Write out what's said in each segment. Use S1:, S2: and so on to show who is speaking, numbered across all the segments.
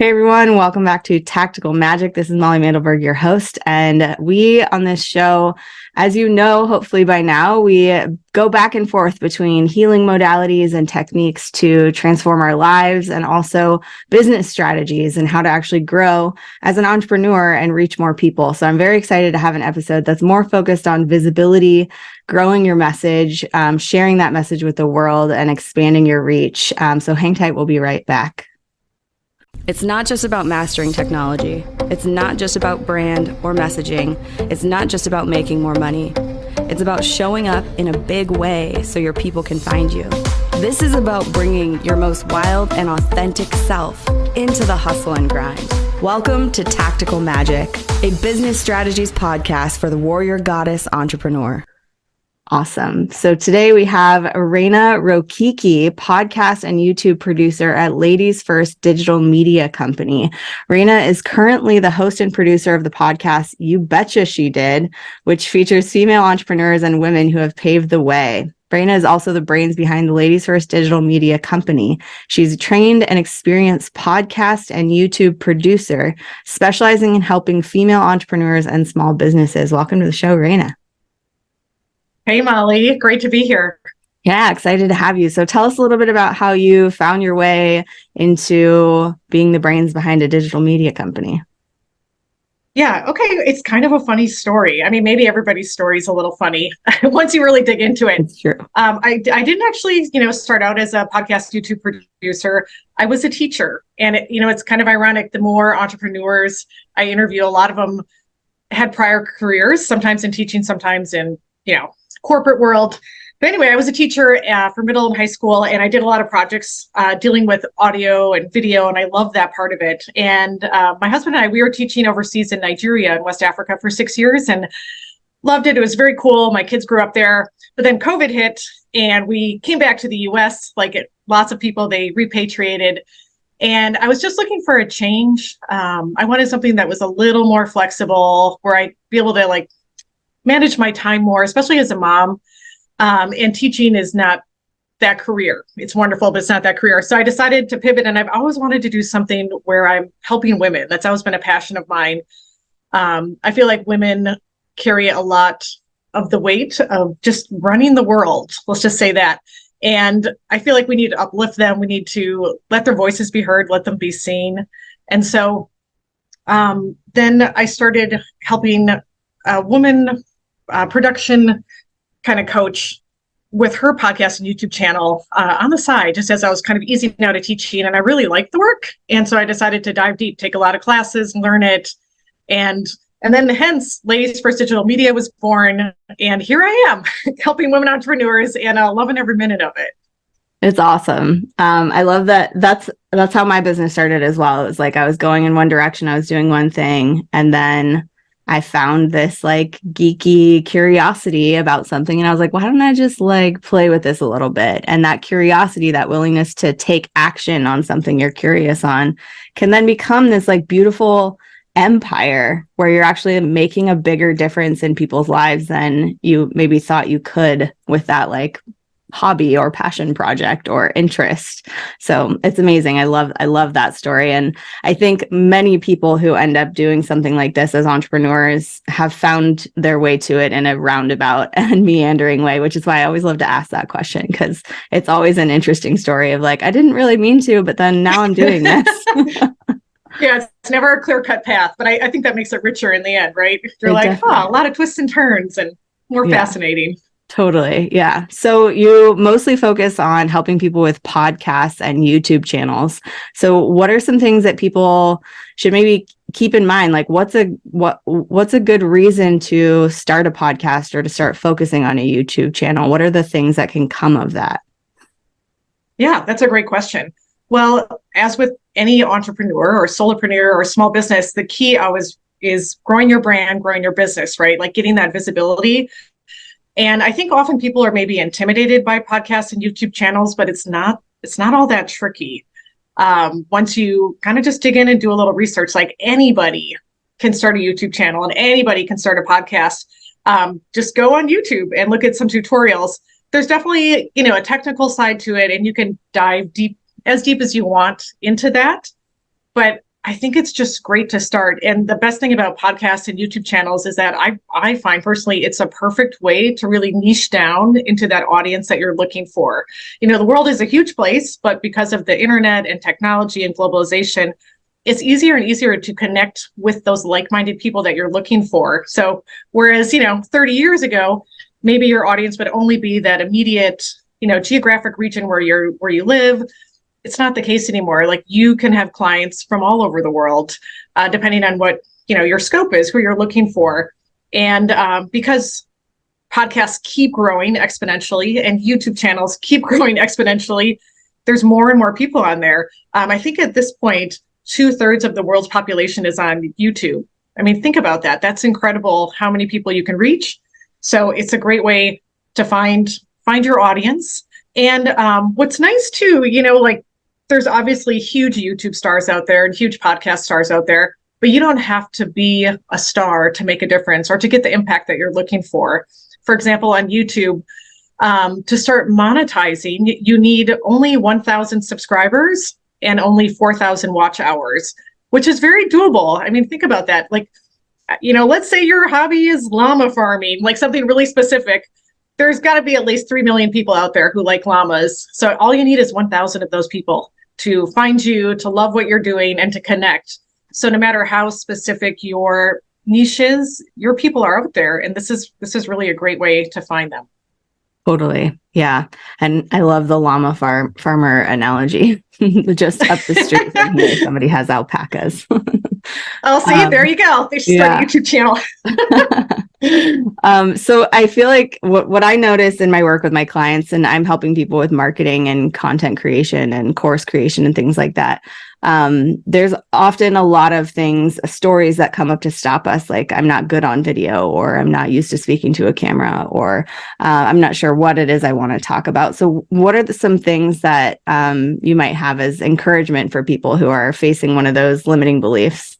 S1: Hey everyone, welcome back to Tactical Magic. This is Molly Mandelberg, your host. And we on this show, as you know, hopefully by now, we go back and forth between healing modalities and techniques to transform our lives and also business strategies and how to actually grow as an entrepreneur and reach more people. So I'm very excited to have an episode that's more focused on visibility, growing your message, sharing that message with the world and expanding your reach. So hang tight, we'll be right back.
S2: It's not just about mastering technology. It's not just about brand or messaging. It's not just about making more money. It's about showing up in a big way so your people can find you. This is about bringing your most wild and authentic self into the hustle and grind. Welcome to Tactical Magic, a business strategies podcast for the warrior goddess entrepreneur.
S1: Awesome. So today we have Rayna Rokicki, podcast and YouTube producer at Ladies First Digital Media Company. Rayna is currently the host and producer of the podcast You Betcha She Did, which features female entrepreneurs and women who have paved the way. Rayna is also the brains behind the Ladies First Digital Media Company. She's a trained and experienced podcast and YouTube producer, specializing in helping female entrepreneurs and small businesses. Welcome to the show, Rayna.
S3: Hey, Molly. Great to be here.
S1: Yeah, excited to have you. So tell us a little bit about how you found your way into being the brains behind a digital media company.
S3: Yeah, okay. It's kind of a funny story. I mean, maybe everybody's story is a little funny once you really dig into it.
S1: It's true.
S3: I didn't actually, start out as a podcast YouTube producer. I was a teacher. And, it's kind of ironic. The more entrepreneurs I interview, a lot of them had prior careers, sometimes in teaching, sometimes in, corporate world. But anyway, I was a teacher for middle and high school, and I did a lot of projects dealing with audio and video, and I loved that part of it. And my husband and I, we were teaching overseas in Nigeria and West Africa for 6 years and loved it. It was very cool. My kids grew up there. But then COVID hit, and we came back to the US, lots of people, they repatriated. And I was just looking for a change. I wanted something that was a little more flexible, where I'd be able to manage my time more, especially as a mom. And teaching is not that career. It's wonderful, but it's not that career. So I decided to pivot, and I've always wanted to do something where I'm helping women. That's always been a passion of mine. I feel like women carry a lot of the weight of just running the world. Let's just say that. And I feel like we need to uplift them. We need to let their voices be heard, let them be seen. And so then I started helping a woman production kind of coach with her podcast and YouTube channel on the side, just as I was kind of easing out of teaching, and I really liked the work. And so I decided to dive deep, take a lot of classes, learn it. And then hence Ladies First Digital Media was born. And here I am helping women entrepreneurs and loving every minute of it.
S1: It's awesome. I love that. That's how my business started as well. It was I was going in one direction. I was doing one thing, and then I found this geeky curiosity about something. And I was like, why don't I just play with this a little bit? And that curiosity, that willingness to take action on something you're curious on can then become this beautiful empire where you're actually making a bigger difference in people's lives than you maybe thought you could with that hobby or passion project or interest. So it's amazing. I love that story. And I think many people who end up doing something like this as entrepreneurs have found their way to it in a roundabout and meandering way, which is why I always love to ask that question, because it's always an interesting story of I didn't really mean to, but then now I'm doing this.
S3: Yeah, it's never a clear-cut path, but I think that makes it richer in the end, right? You're a lot of twists and turns and more fascinating.
S1: Totally. Yeah. So you mostly focus on helping people with podcasts and YouTube channels. So what are some things that people should maybe keep in mind? What's a good reason to start a podcast or to start focusing on a YouTube channel? What are the things that can come of that?
S3: Yeah, that's a great question. Well, as with any entrepreneur or solopreneur or small business, the key always is growing your brand, growing your business, right? Getting that visibility. And I think often people are maybe intimidated by podcasts and YouTube channels, but it's not all that tricky. Once you kind of just dig in and do a little research, anybody can start a YouTube channel and anybody can start a podcast. Just go on YouTube and look at some tutorials. There's definitely, a technical side to it, and you can dive deep as you want into that. But I think it's just great to start. And the best thing about podcasts and YouTube channels is that I find personally it's a perfect way to really niche down into that audience that you're looking for. The world is a huge place, but because of the internet and technology and globalization, it's easier and easier to connect with those like-minded people that you're looking for. So whereas, 30 years ago, maybe your audience would only be that immediate, geographic region where you live. It's not the case anymore. Like, you can have clients from all over the world, depending on what, your scope is, who you're looking for. And because podcasts keep growing exponentially and YouTube channels keep growing exponentially, there's more and more people on there. I think at this point, 2/3 of the world's population is on YouTube. I mean, think about that. That's incredible how many people you can reach. So it's a great way to find your audience. And what's nice too, like, there's obviously huge YouTube stars out there and huge podcast stars out there, but you don't have to be a star to make a difference or to get the impact that you're looking for. For example, on YouTube, to start monetizing, you need only 1,000 subscribers and only 4,000 watch hours, which is very doable. I mean, think about that. Like, let's say your hobby is llama farming, like something really specific. There's got to be at least 3 million people out there who like llamas. So all you need is 1,000 of those people to find you, to love what you're doing, and to connect. So no matter how specific your niche is, your people are out there. And this is really a great way to find them.
S1: Totally. Yeah. And I love the llama farmer analogy. Just up the street from here, somebody has alpacas.
S3: Oh, see, there you go. They should start a YouTube channel.
S1: So I feel like what I notice in my work with my clients, and I'm helping people with marketing and content creation and course creation and things like that. There's often a lot of stories that come up to stop us. Like, I'm not good on video, or I'm not used to speaking to a camera, or I'm not sure what it is I want to talk about. So what are some things that you might have as encouragement for people who are facing one of those limiting beliefs?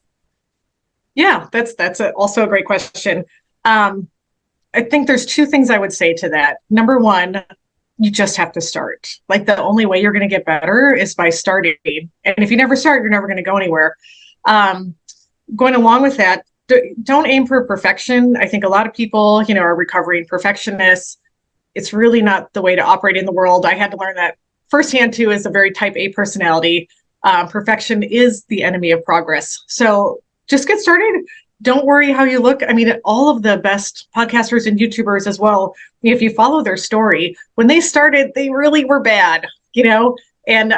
S3: Yeah, that's also a great question. I think there's two things I would say to that. Number one, you just have to start. Like, the only way you're going to get better is by starting. And if you never start, you're never going to go anywhere. Going along with that, don't aim for perfection. I think a lot of people, are recovering perfectionists. It's really not the way to operate in the world. I had to learn that firsthand too, as a very type A personality. Perfection is the enemy of progress. So just get started. Don't worry how you look. I mean, all of the best podcasters and YouTubers as well, if you follow their story, when they started, they really were bad, and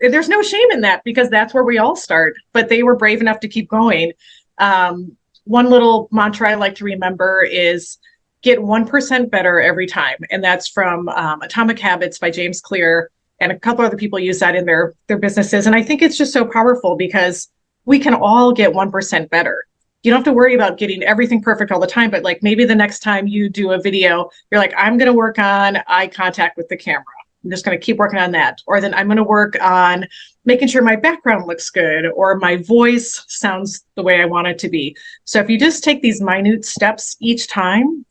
S3: there's no shame in that, because that's where we all start, but they were brave enough to keep going. One little mantra I like to remember is get 1% better every time. And that's from Atomic Habits by James Clear. And a couple other people use that in their businesses. And I think it's just so powerful, because we can all get 1% better. You don't have to worry about getting everything perfect all the time, but like, maybe the next time you do a video, you're like, I'm going to work on eye contact with the camera. I'm just going to keep working on that. Or then I'm going to work on making sure my background looks good, or my voice sounds the way I want it to be. So if you just take these minute steps each time,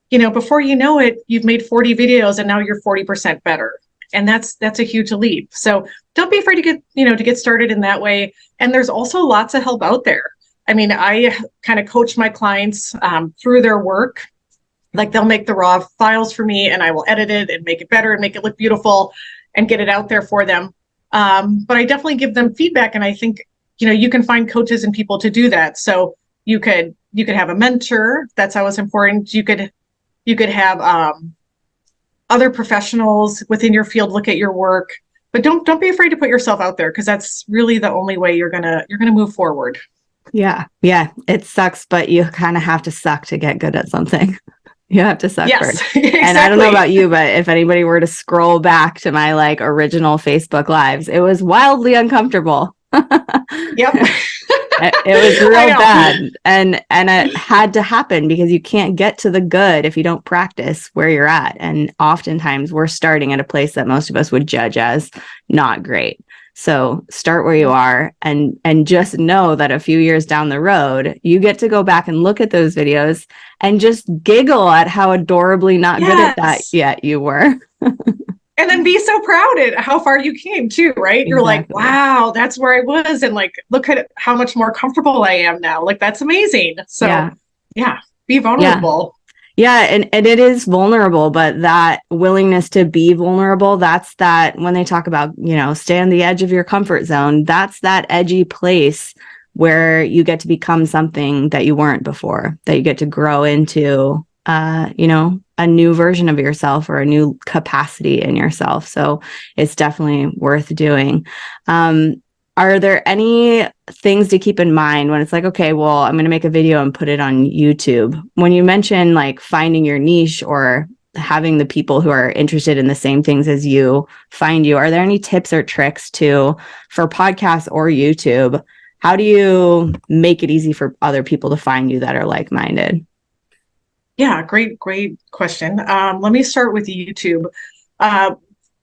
S3: before you know it, you've made 40 videos and now you're 40% better. And that's a huge leap. So don't be afraid to get started in that way. And there's also lots of help out there. I mean, I kind of coach my clients through their work. Like, they'll make the raw files for me, and I will edit it and make it better and make it look beautiful and get it out there for them. But I definitely give them feedback. And I think, you can find coaches and people to do that. So you could have a mentor. That's always important. You could have other professionals within your field look at your work. But don't be afraid to put yourself out there, because that's really the only way you're gonna move forward.
S1: Yeah. It sucks, but you kind of have to suck to get good at something. You have to suck first.
S3: Exactly.
S1: And I don't know about you, but if anybody were to scroll back to my original Facebook lives, it was wildly uncomfortable.
S3: Yep.
S1: It was real bad. And it had to happen, because you can't get to the good if you don't practice where you're at. And oftentimes we're starting at a place that most of us would judge as not great. So start where you are, and just know that a few years down the road, you get to go back and look at those videos and just giggle at how adorably not good at that yet you were.
S3: And then be so proud at how far you came too, right? You're like,
S1: Exactly.
S3: wow, that's where I was. And like, look at how much more comfortable I am now. Like, that's amazing. So
S1: Yeah.
S3: yeah, be
S1: Yeah.
S3: vulnerable.
S1: Yeah, and it is vulnerable, but that willingness to be vulnerable, that's that when they talk about, stay on the edge of your comfort zone, that's that edgy place where you get to become something that you weren't before, that you get to grow into, a new version of yourself or a new capacity in yourself. So it's definitely worth doing. Are there any things to keep in mind when it's like, okay, well, I'm going to make a video and put it on YouTube? When you mention like finding your niche or having the people who are interested in the same things as you find you, are there any tips or tricks for podcasts or YouTube? How do you make it easy for other people to find you that are like-minded?
S3: Yeah, great question. Let me start with YouTube. Uh,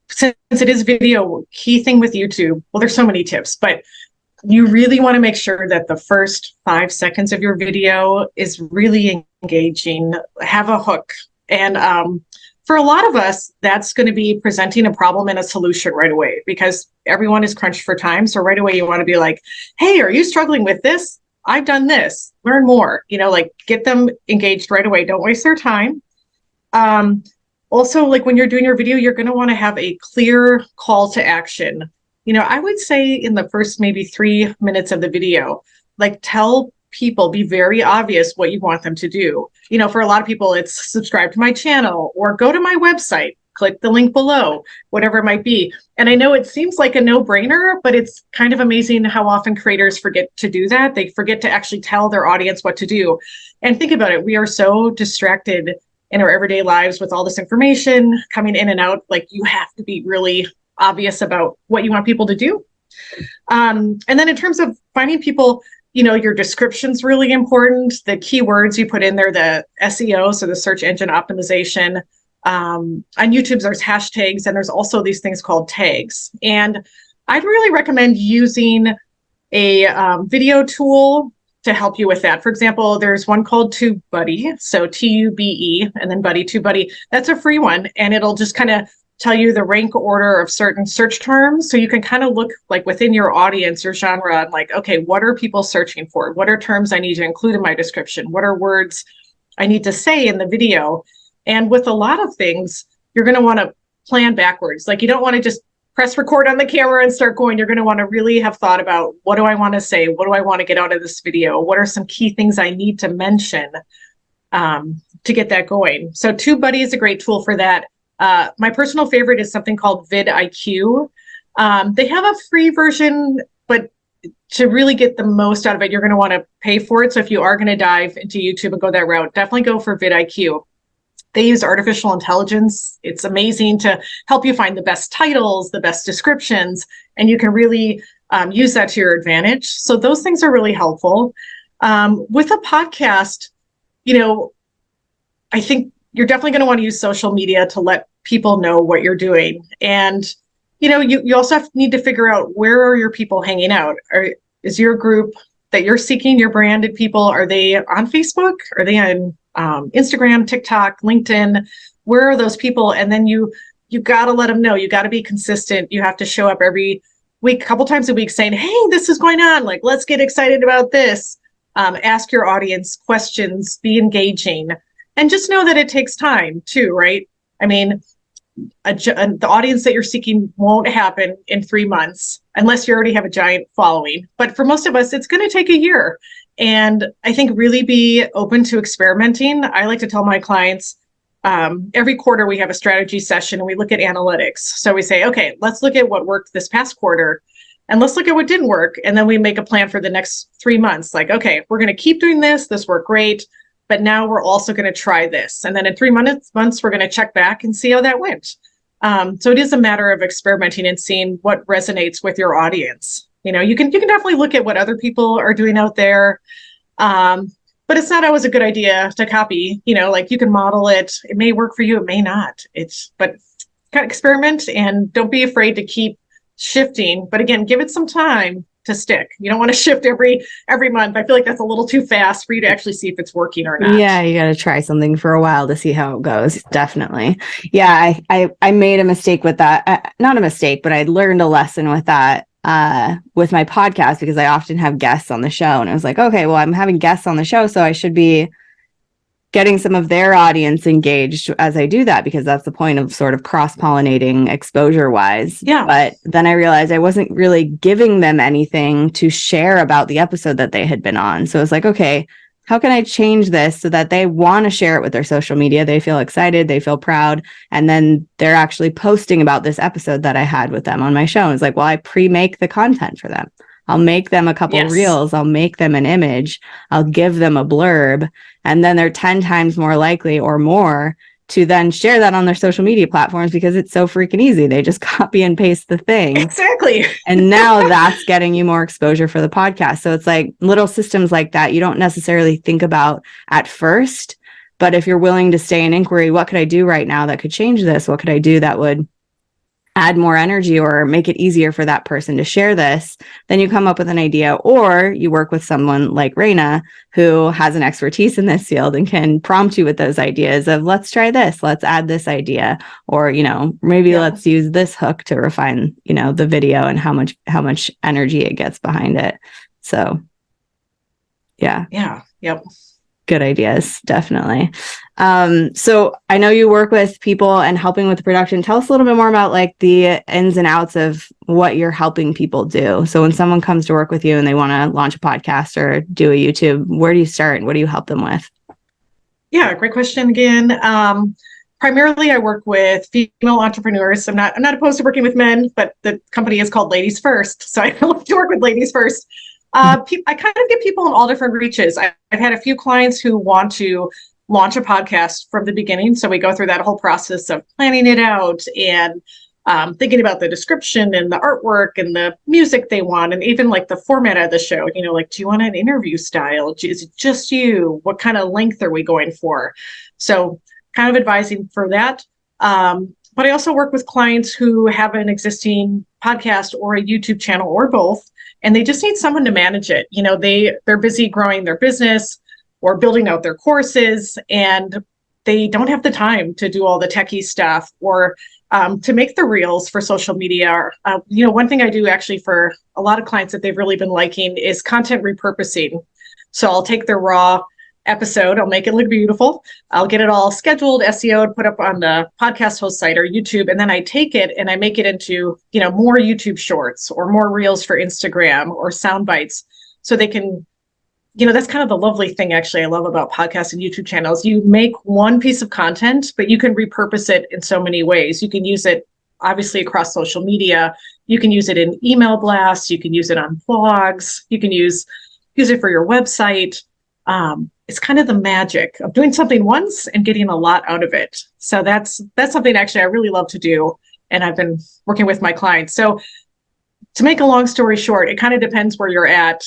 S3: since it is video, key thing with YouTube, well, there's so many tips, but you really want to make sure that the first 5 seconds of your video is really engaging, have a hook. And for a lot of us, that's going to be presenting a problem and a solution right away because everyone is crunched for time. So right away, you want to be like, hey, are you struggling with this? I've done this. Learn more. Like get them engaged right away. Don't waste their time. Also, like when you're doing your video, you're going to want to have a clear call to action. I would say in the first maybe 3 minutes of the video, like tell people, be very obvious what you want them to do. For a lot of people, it's subscribe to my channel or go to my website, click the link below, whatever it might be. And I know it seems like a no-brainer, but it's kind of amazing how often creators forget to do that. They forget to actually tell their audience what to do. And think about it, we are so distracted in our everyday lives with all this information coming in and out. Like you have to be really obvious about what you want people to do. And then in terms of finding people, your description's really important. The keywords you put in there, the SEO, so the search engine optimization. On YouTube, there's hashtags, and there's also these things called tags. And I'd really recommend using a video tool to help you with that. For example, there's one called TubeBuddy, so TUBE, and then Buddy, TubeBuddy. That's a free one, and it'll just kind of tell you the rank order of certain search terms. So you can kind of look like within your audience, your genre, and like, okay, what are people searching for? What are terms I need to include in my description? What are words I need to say in the video? And with a lot of things, you're going to want to plan backwards. Like you don't want to just press record on the camera and start going. You're going to want to really have thought about what do I want to say? What do I want to get out of this video? What are some key things I need to mention to get that going? So TubeBuddy is a great tool for that. My personal favorite is something called vidIQ. They have a free version, but to really get the most out of it, you're going to want to pay for it. So if you are going to dive into YouTube and go that route, definitely go for vidIQ. They use artificial intelligence. It's amazing to help you find the best titles, the best descriptions, and you can really use that to your advantage. So those things are really helpful. With a podcast, I think you're definitely going to want to use social media to let people know what you're doing. And, you also need to figure out where are your people hanging out? Is your group that you're seeking, your branded people, are they on Facebook? Are they on Instagram, TikTok, LinkedIn? Where are those people? And then you got to let them know. You got to be consistent. You have to show up every week, a couple times a week saying, hey, this is going on. Like, let's get excited about this. Ask your audience questions, be engaging. And just know that it takes time too, right? I mean, the audience that you're seeking won't happen in 3 months unless you already have a giant following. But for most of us, it's going to take a year. And I think really be open to experimenting. I like to tell my clients, every quarter we have a strategy session and we look at analytics. So we say, okay, let's look at what worked this past quarter and let's look at what didn't work. And then we make a plan for the next 3 months. Like, okay, we're going to keep doing this. This worked great. But now we're also going to try this. And then in 3 months, we're going to check back and see how that went. So it is a matter of experimenting and seeing what resonates with your audience. You can definitely look at what other people are doing out there. But it's not always a good idea to copy, like you can model it. It may work for you. It may not. But kind of experiment and don't be afraid to keep shifting. But again, give it some time to stick. You don't want to shift every month. I feel like that's a little too fast for you to actually see if it's working or not.
S1: Yeah, you got to try something for a while to see how it goes. Definitely. Yeah, I made a mistake with that. Not a mistake, but I learned a lesson with that with my podcast, because I often have guests on the show, and I was like, okay, well, I'm having guests on the show, so I should be getting some of their audience engaged as I do that, because that's the point of sort of cross-pollinating exposure wise.
S3: Yeah.
S1: But then I realized I wasn't really giving them anything to share about the episode that they had been on. So it's like, okay, how can I change this so that they want to share it with their social media? They feel excited, they feel proud, and then they're actually posting about this episode that I had with them on my show. And it's like, well, I pre-make the content for them. I'll make them a couple reels. I'll make them an image. I'll give them a blurb. And then they're 10 times more likely or more to then share that on their social media platforms, because it's so freaking easy. They just copy and paste the thing.
S3: Exactly.
S1: And now that's getting you more exposure for the podcast. So it's like little systems like that you don't necessarily think about at first. But if you're willing to stay in inquiry, what could I do right now that could change this? What could I do that would add more energy or make it easier for that person to share this? Then you come up with an idea, or you work with someone like Rayna, who has an expertise in this field and can prompt you with those ideas of, let's try this, let's add this idea, or, maybe let's use this hook to refine, the video and how much energy it gets behind it. So yeah.
S3: Yep.
S1: Good ideas, definitely. So I know you work with people and helping with the production. Tell us a little bit more about like the ins and outs of what you're helping people do. So when someone comes to work with you and they want to launch a podcast or do a YouTube, where do you start and what do you help them with?
S3: Yeah, great question again. Primarily, I work with female entrepreneurs. I'm not opposed to working with men, but the company is called Ladies First, so I like to work with ladies first. I kind of get people in all different reaches. I've had a few clients who want to launch a podcast from the beginning. So we go through that whole process of planning it out and thinking about the description and the artwork and the music they want, and even like the format of the show. Like, do you want an interview style? Is it just you? What kind of length are we going for? So kind of advising for that. But I also work with clients who have an existing podcast or a YouTube channel or both, and they just need someone to manage it. They're busy growing their business or building out their courses, and they don't have the time to do all the techie stuff or to make the reels for social media. One thing I do actually for a lot of clients that they've really been liking is content repurposing. So I'll take their raw episode, I'll make it look beautiful, I'll get it all scheduled, SEO'd, put up on the podcast host site or YouTube, and then I take it and I make it into more YouTube shorts or more reels for Instagram or sound bites, so they can, that's kind of the lovely thing actually I love about podcasts and YouTube channels. You make one piece of content, but you can repurpose it in so many ways. You can use it obviously across social media, you can use it in email blasts, you can use it on blogs, you can use it for your website. It's kind of the magic of doing something once and getting a lot out of it. So that's something actually I really love to do, and I've been working with my clients. So to make a long story short, it kind of depends where you're at.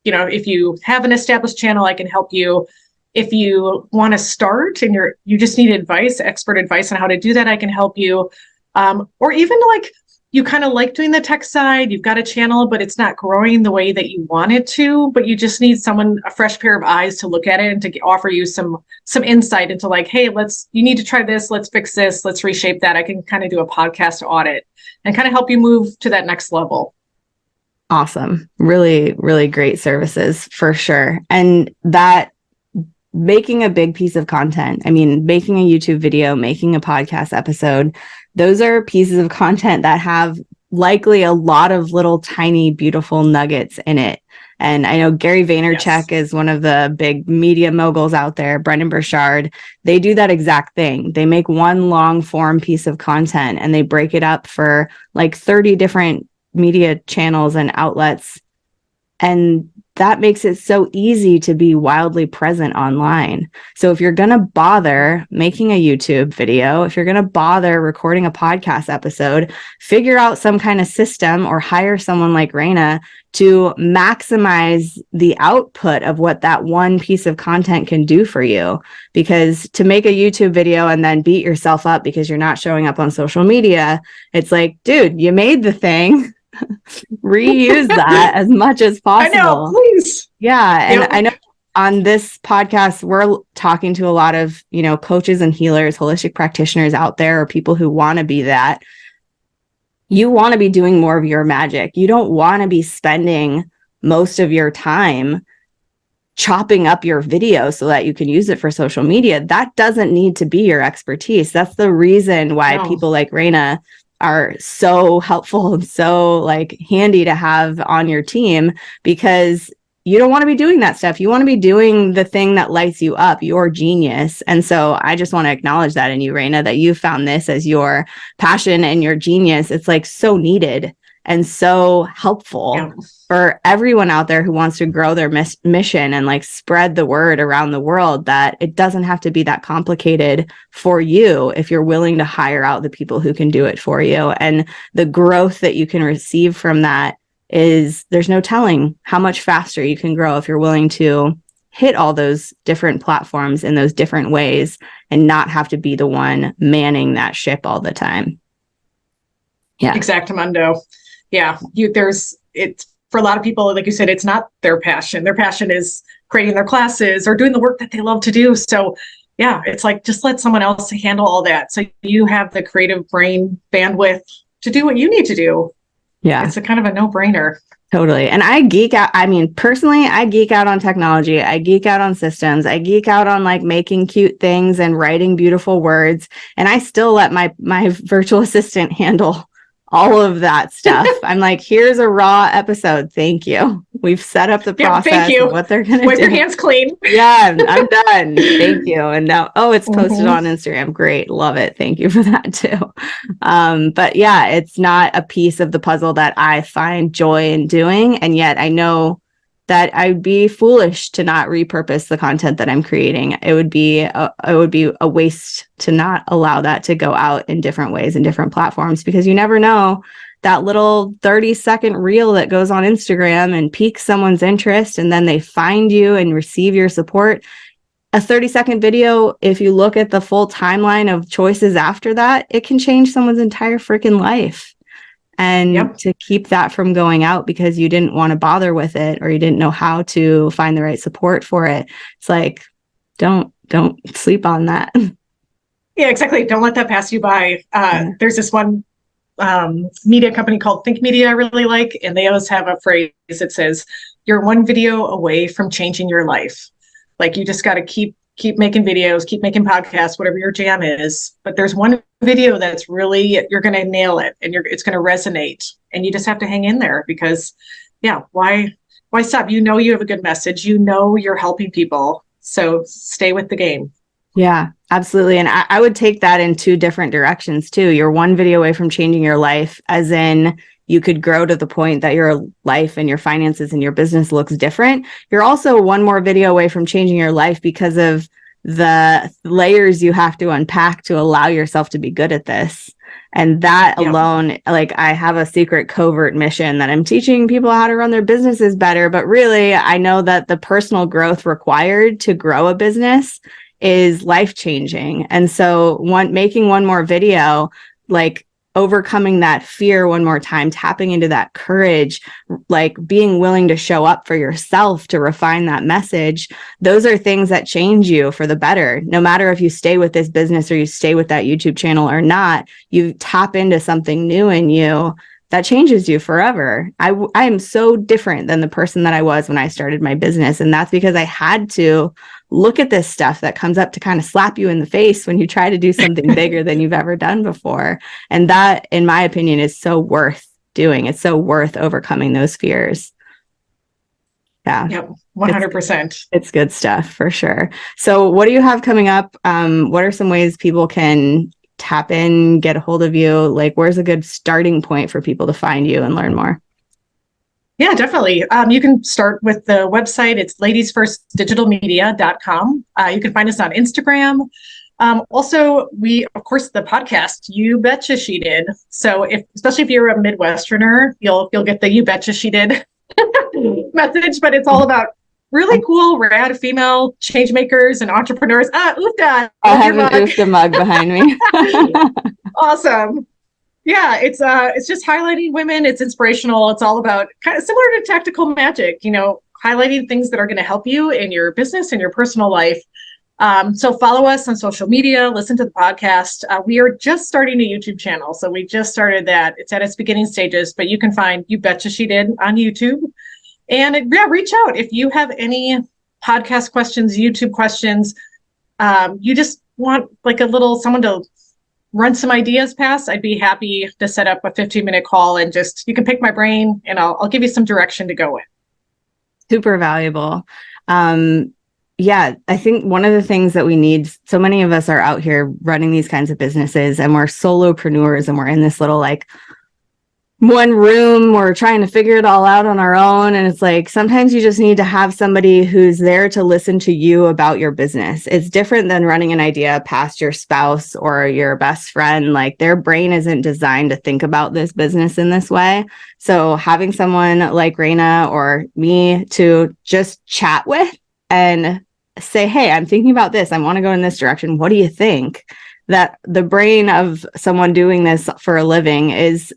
S3: If you have an established channel, I can help you. If you want to start and you just need advice, expert advice on how to do that, I can help you. Or even like you kind of like doing the tech side, you've got a channel, but it's not growing the way that you want it to, but you just need a fresh pair of eyes to look at it and to offer you some insight into like, hey, you need to try this, let's fix this, let's reshape that. I can kind of do a podcast audit and kind of help you move to that next level.
S1: Awesome. Really, really great services for sure. And that making a big piece of content, making a YouTube video, making a podcast episode, those are pieces of content that have likely a lot of little tiny, beautiful nuggets in it. And I know Gary Vaynerchuk is one of the big media moguls out there, Brendan Burchard. They do that exact thing. They make one long form piece of content and they break it up for like 30 different media channels and outlets. And that makes it so easy to be wildly present online. So if you're going to bother making a YouTube video, if you're going to bother recording a podcast episode, figure out some kind of system or hire someone like Rayna to maximize the output of what that one piece of content can do for you. Because to make a YouTube video and then beat yourself up because you're not showing up on social media, it's like, dude, you made the thing. reuse that as much as
S3: I know,
S1: possible.
S3: please.
S1: Yeah. And I know on this podcast, we're talking to a lot of, coaches and healers, holistic practitioners out there, or people who want to be that. You want to be doing more of your magic. You don't want to be spending most of your time chopping up your video so that you can use it for social media. That doesn't need to be your expertise. That's the reason why people like Rayna are so helpful and so like handy to have on your team, because you don't want to be doing that stuff. You want to be doing the thing that lights you up, your genius. And so I just want to acknowledge that in you, Rayna, that you found this as your passion and your genius. It's like so needed and so helpful for everyone out there who wants to grow their mission and like spread the word around the world, that it doesn't have to be that complicated for you if you're willing to hire out the people who can do it for you. And the growth that you can receive from that is, there's no telling how much faster you can grow if you're willing to hit all those different platforms in those different ways and not have to be the one manning that ship all the time. Yeah.
S3: Exactamundo. Yeah. It's for a lot of people, like you said, it's not their passion. Their passion is creating their classes or doing the work that they love to do. So yeah, it's like, just let someone else handle all that, so you have the creative brain bandwidth to do what you need to do. Yeah. It's a kind of a no-brainer.
S1: Totally. And I geek out. I mean, personally, I geek out on technology. I geek out on systems. I geek out on like making cute things and writing beautiful words. And I still let my virtual assistant handle all of that stuff. I'm like, here's a raw episode. Thank you. We've set up the process.
S3: Thank you.
S1: Of what they're going to do.
S3: Wipe your hands clean.
S1: Yeah, I'm done. Thank you. And now, it's posted on Instagram. Great. Love it. Thank you for that too. But yeah, it's not a piece of the puzzle that I find joy in doing. And yet I know that I'd be foolish to not repurpose the content that I'm creating. It would be a waste to not allow that to go out in different ways and different platforms, because you never know, that little 30-second reel that goes on Instagram and piques someone's interest, and then they find you and receive your support. A 30-second video, if you look at the full timeline of choices after that, it can change someone's entire freaking life. And to keep that from going out because you didn't want to bother with it, or you didn't know how to find the right support for it, it's like, don't sleep on that.
S3: Yeah, exactly. Don't let that pass you by. There's this one media company called Think Media I really like, and they always have a phrase that says, you're one video away from changing your life. Like, you just got to keep making videos, keep making podcasts, whatever your jam is. But there's one video that's really, you're going to nail it, and it's going to resonate, and you just have to hang in there, because why stop? You have a good message, you're helping people. So stay with the game.
S1: Yeah, absolutely. And I would take that in two different directions too. You're one video away from changing your life, as in you could grow to the point that your life and your finances and your business looks different. You're also one more video away from changing your life because of the layers you have to unpack to allow yourself to be good at this. And that alone, like, I have a secret covert mission that I'm teaching people how to run their businesses better. But really, I know that the personal growth required to grow a business is life-changing. And so making one more video, like overcoming that fear one more time, tapping into that courage, like being willing to show up for yourself to refine that message, those are things that change you for the better. No matter if you stay with this business or you stay with that YouTube channel or not, you tap into something new in you that changes you forever. I am so different than the person that I was when I started my business. And that's because I had to look at this stuff that comes up to kind of slap you in the face when you try to do something bigger than you've ever done before. And that, in my opinion, is so worth doing. It's so worth overcoming those fears. Yeah.
S3: Yep. 100%.
S1: It's good stuff for sure. So what do you have coming up? What are some ways people can tap in, get a hold of you? Like, where's a good starting point for people to find you and learn more?
S3: Yeah, definitely. You can start with the website. It's ladiesfirstdigitalmedia.com. You can find us on Instagram. Also, of course, the podcast, You Betcha She Did. So especially if you're a Midwesterner, you'll get the You Betcha She Did message, but it's all about really cool, rad female change makers and entrepreneurs. Oofda.
S1: I have an Oofda mug behind me.
S3: Awesome. Yeah, it's just highlighting women. It's inspirational. It's all about kind of similar to tactical magic, highlighting things that are going to help you in your business and your personal life. So follow us on social media, listen to the podcast. We are just starting a YouTube channel. So we just started that. It's at its beginning stages, but you can find You Betcha She Did on YouTube. And reach out if you have any podcast questions, YouTube questions. You just want like someone to run some ideas past. I'd be happy to set up a 15-minute call and you can pick my brain and I'll give you some direction to go with.
S1: Super valuable. Yeah, I think one of the things that we need, so many of us are out here running these kinds of businesses and we're solopreneurs and we're in this little like one room, we're trying to figure it all out on our own. And it's like, sometimes you just need to have somebody who's there to listen to you about your business. It's different than running an idea past your spouse or your best friend. Like their brain isn't designed to think about this business in this way. So having someone like Rayna or me to just chat with and say, hey, I'm thinking about this. I want to go in this direction. What do you think? That the brain of someone doing this for a living is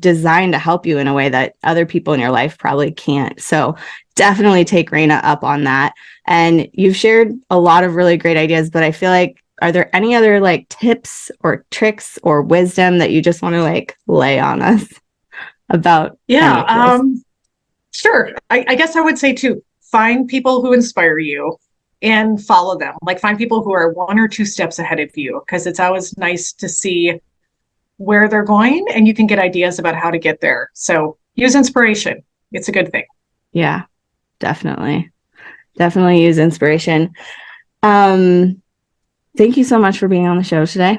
S1: designed to help you in a way that other people in your life probably can't. So definitely take Rayna up on that. And you've shared a lot of really great ideas, but I feel like, are there any other like tips or tricks or wisdom that you just want to like lay on us about?
S3: Yeah, sure. I guess I would say too, find people who inspire you and follow them. Like find people who are 1 or 2 steps ahead of you, because it's always nice to see where they're going and you can get ideas about how to get there. So use inspiration. It's a good thing.
S1: Yeah, definitely. Definitely use inspiration. Thank you so much for being on the show today.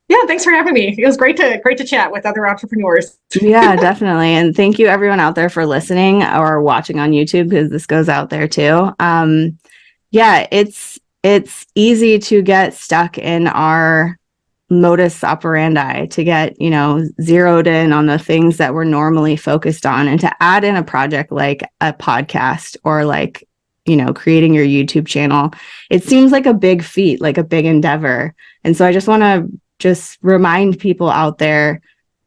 S3: Yeah, thanks for having me. It was great to chat with other entrepreneurs.
S1: Yeah, definitely. And thank you everyone out there for listening or watching on YouTube, because this goes out there too. Yeah, it's easy to get stuck in our modus operandi, to get, zeroed in on the things that we're normally focused on, and to add in a project like a podcast or like, creating your YouTube channel. It seems like a big feat, like a big endeavor. And so I just want to remind people out there,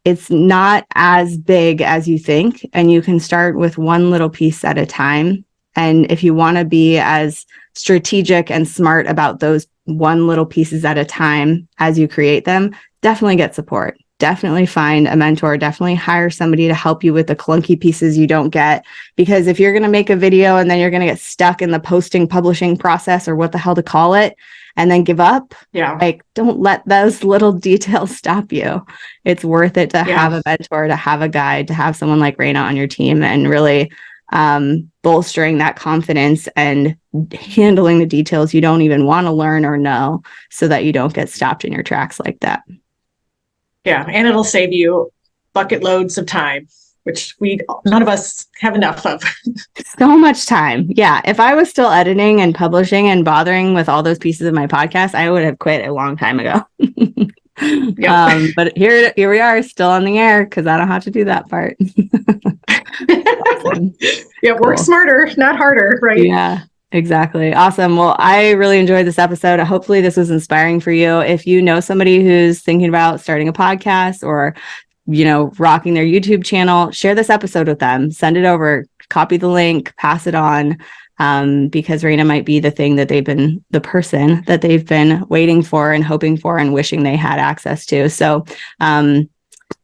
S1: it's not as big as you think, and you can start with one little piece at a time. And if you want to be as strategic and smart about those one little pieces at a time as you create them, definitely get support. Definitely find a mentor. Definitely hire somebody to help you with the clunky pieces you don't get. Because if you're going to make a video and then you're going to get stuck in the publishing process, or what the hell to call it, and then give up, like don't let those little details stop you. It's worth it to have a mentor, to have a guide, to have someone like Rayna on your team, and really bolstering that confidence and handling the details you don't even want to learn or know, so that you don't get stopped in your tracks like that.
S3: Yeah, and it'll save you bucket loads of time, which none of us have enough of.
S1: So much time. Yeah. If I was still editing and publishing and bothering with all those pieces of my podcast, I would have quit a long time ago. But here we are, still on the air, because I don't have to do that part. Awesome.
S3: Yeah, work smarter, not harder, right?
S1: Yeah, exactly. Awesome. Well, I really enjoyed this episode. Hopefully this was inspiring for you. If you know somebody who's thinking about starting a podcast or, rocking their YouTube channel, share this episode with them. Send it over, copy the link, pass it on. Because Rayna might be the person that they've been waiting for and hoping for and wishing they had access to. So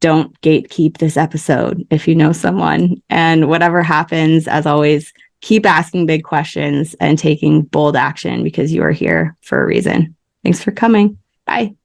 S1: don't gatekeep this episode if you know someone. And whatever happens, as always, keep asking big questions and taking bold action, because you are here for a reason. Thanks for coming. Bye.